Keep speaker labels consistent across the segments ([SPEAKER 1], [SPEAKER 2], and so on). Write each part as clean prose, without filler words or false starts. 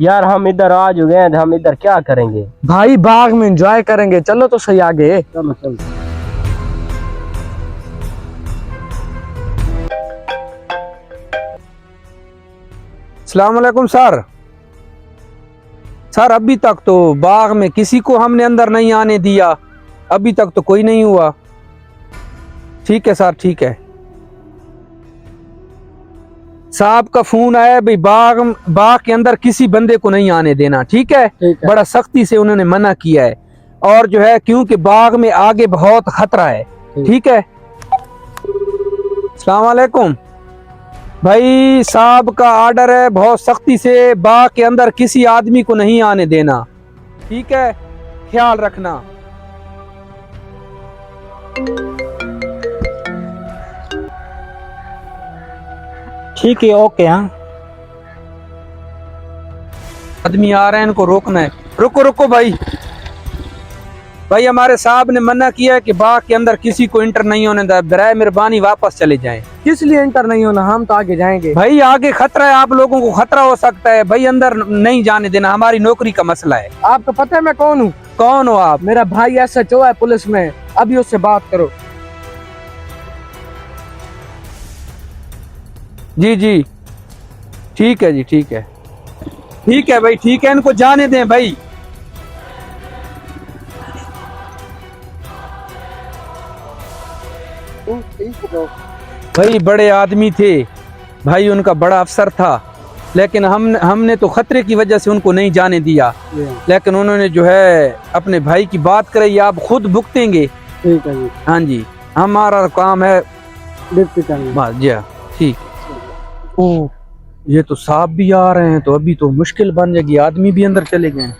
[SPEAKER 1] यार हम इधर आ चुके हैं, हम इधर क्या करेंगे
[SPEAKER 2] भाई? बाग में एंजॉय करेंगे, चलो तो सही आगे।
[SPEAKER 1] चलो चलो।
[SPEAKER 3] अस्सलाम वालेकुम सर। सर अभी तक तो बाग में किसी को हमने अंदर नहीं आने दिया, अभी तक तो कोई नहीं हुआ। ठीक है सर, ठीक है। साहब का फोन आया भाई, बाग के अंदर किसी बंदे को नहीं आने देना। ठीक है, बड़ा सख्ती से उन्होंने मना किया है, और जो है क्योंकि बाग में आगे बहुत खतरा है। ठीक है। अस्सलाम वालेकुम भाई, साहब का ऑर्डर है, बहुत सख्ती से बाग के अंदर किसी आदमी को नहीं आने देना। ठीक है, ख्याल रखना।
[SPEAKER 2] ठीक है, ओके। हाँ,
[SPEAKER 3] आदमी आ रहे हैं, इनको रोकना है। रुको रुको भाई, भाई हमारे साहब ने मना किया है कि बाग के अंदर किसी को इंटर नहीं होने देना, बराए मेहरबानी वापस चले जाएं।
[SPEAKER 2] किस लिए इंटर नहीं होना? हम तो आगे जाएंगे।
[SPEAKER 3] भाई आगे खतरा है, आप लोगों को खतरा हो सकता है भाई, अंदर नहीं जाने देना, हमारी नौकरी का मसला है।
[SPEAKER 2] आपको पता है मैं कौन हूँ?
[SPEAKER 3] कौन हो आप?
[SPEAKER 2] मेरा भाई SHO है पुलिस में, अभी उससे बात करो।
[SPEAKER 3] जी जी, ठीक है जी, ठीक है, ठीक है भाई, ठीक है, इनको जाने दें भाई। भाई बड़े आदमी थे भाई, उनका बड़ा अफसर था, लेकिन हमने तो खतरे की वजह से उनको नहीं जाने दिया, लेकिन उन्होंने जो है अपने भाई की बात कराई, आप खुद भुगतेंगे।
[SPEAKER 2] ठीक है जी।
[SPEAKER 3] हाँ जी, हमारा काम है
[SPEAKER 2] डिप्टी करना।
[SPEAKER 3] बस जी, हाँ, ठीक। ओ, ये तो साहब भी आ रहे हैं, तो अभी तो मुश्किल बन जाएगी, आदमी भी अंदर चले गए हैं।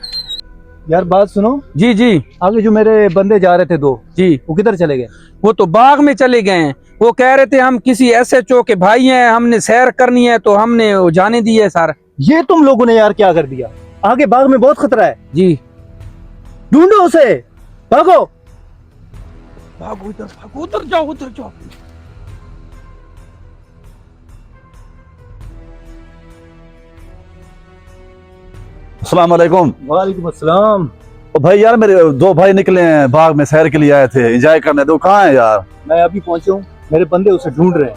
[SPEAKER 4] यार बात सुनो।
[SPEAKER 3] जी जी
[SPEAKER 4] आगे जो मेरे बंदे जा रहे थे दो,
[SPEAKER 3] जी,
[SPEAKER 4] वो किधर चले गए?
[SPEAKER 3] वो तो बाग में चले गए हैं। वो कह रहे थे हम किसी SHO के भाई हैं, हमने सैर करनी है, तो हमने वो जाने दिए सर।
[SPEAKER 4] ये तुम लोगों ने यार क्या कर दिया? आगे बाग में बहुत खतरा है।
[SPEAKER 3] जी,
[SPEAKER 4] ढूंढो उसे, भागो।
[SPEAKER 3] भागो उधर, भागो उधर, जाओ उधर जाओ।
[SPEAKER 5] अस्सलाम वालेकुम।
[SPEAKER 4] वालेकुम अस्सलाम।
[SPEAKER 5] तो भाई यार मेरे दो भाई निकले हैं, बाग में सैर के लिए आए थे, एंजॉय करने। तो कहाँ है यार?
[SPEAKER 4] मैं अभी पहुंचा हूँ, मेरे बंदे उसे ढूंढ रहे हैं।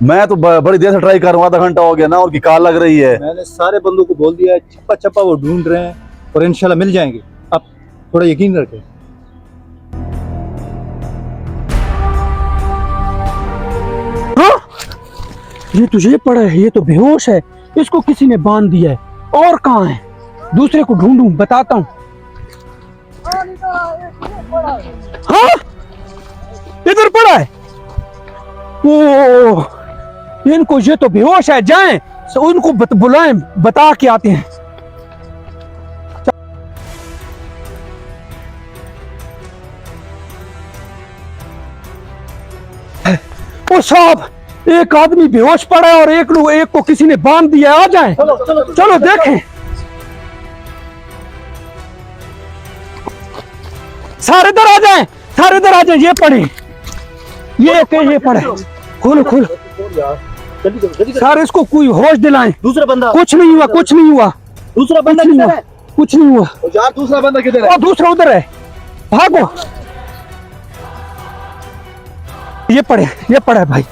[SPEAKER 5] मैं तो बड़ी देर से ट्राई कर रहा हूँ, आधा घंटा हो गया ना, उनकी कॉल लग रही है।
[SPEAKER 4] मैंने सारे बंदों को बोल दिया है, छप्पा छप्पा वो ढूंढ रहे हैं, और इंशाल्लाह मिल जाएंगे। आप थोड़ा यकीन रखें।
[SPEAKER 3] ये तुझे पड़ा है, ये तो बेहोश है, इसको किसी ने बांध दिया है। और कहाँ है? दूसरे को ढूंढूं, बताता हूँ। हाँ, इधर पड़ा है। ओ, इनको, ये तो बेहोश है, जाएं उनको बुलाएं, बता के आते हैं। ओ साहब, एक आदमी बेहोश पड़ा है और एक को किसी ने बांध दिया है। आ जाएं, चलो देखें। सारे इधर आ जाएं, सारे इधर आ जाएं। ये पड़े, ये पड़े। खोलो खोलो सारे, इसको कोई होश दिलाएं।
[SPEAKER 4] दूसरा बंदा,
[SPEAKER 3] कुछ नहीं हुआ, कुछ नहीं हुआ,
[SPEAKER 4] दूसरा बंदा
[SPEAKER 3] कुछ नहीं
[SPEAKER 4] किधर
[SPEAKER 3] हुआ,
[SPEAKER 4] है?
[SPEAKER 3] कुछ नहीं हुआ।
[SPEAKER 4] यार दूसरा बंदा किधर है?
[SPEAKER 3] और दूसरा उधर है, भागो। ये पड़ा है भाई।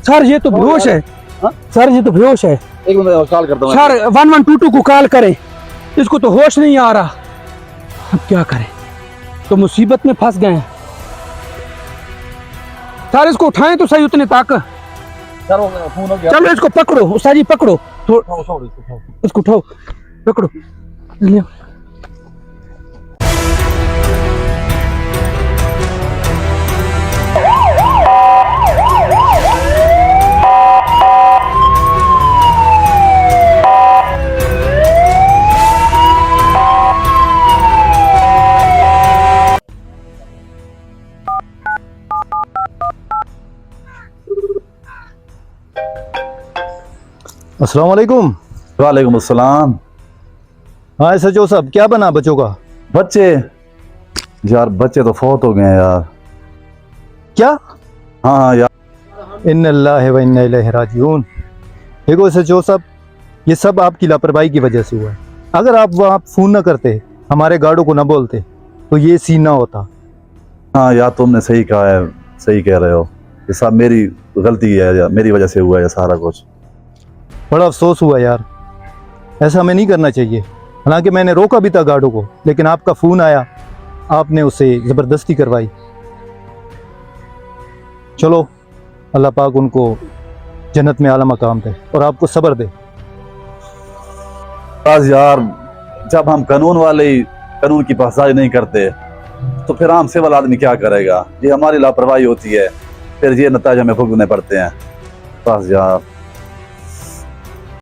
[SPEAKER 3] सर ये तो बेहोश है। सर ये तो बेहोश है।
[SPEAKER 5] एक मिनट कॉल करता हूँ
[SPEAKER 3] सर 1122 को कॉल करें, इसको तो होश नहीं आ रहा। अब क्या करें, तो मुसीबत में फंस गए हैं। सर इसको उठाएं तो सही, उतने ताकत।
[SPEAKER 5] फोन हो गया।
[SPEAKER 3] चलो इसको पकड़ो, उस्ताद जी पकड़ो, इसको उठाओ, पकड़ो, ले।
[SPEAKER 4] अस्सलाम वालेकुम।
[SPEAKER 5] वालेकुम अस्सलाम।
[SPEAKER 4] हाँ SHO साहब, क्या बना बच्चों का?
[SPEAKER 5] बच्चे यार, बच्चे तो फौत हो गए हैं यार।
[SPEAKER 4] क्या?
[SPEAKER 5] हाँ यार,
[SPEAKER 4] इन्नल्लाहि व इन्ना इलैहि राजिऊन। देखो SHO साहब, ये सब आपकी लापरवाही की वजह से हुआ है। अगर आप वहाँ फ़ोन ना करते, हमारे गार्डों को ना बोलते, तो ये सीन ना होता।
[SPEAKER 5] हाँ यार, तुमने सही कहा है, सही कह रहे हो। ये सब मेरी गलती है या मेरी वजह से हुआ है सारा कुछ।
[SPEAKER 4] बड़ा अफसोस हुआ यार, ऐसा हमें नहीं करना चाहिए। हालांकि मैंने रोका भी था गार्डों को, लेकिन आपका फ़ोन आया, आपने उसे ज़बरदस्ती करवाई। चलो, अल्लाह पाक उनको जन्नत में आला मकाम दे और आपको सब्र दे।
[SPEAKER 5] बस यार, जब हम कानून की पासदारी नहीं करते तो फिर आम सिविल आदमी क्या करेगा? ये हमारी लापरवाही होती है, फिर ये नतीजे हमें भुगतने पड़ते हैं। बस यार।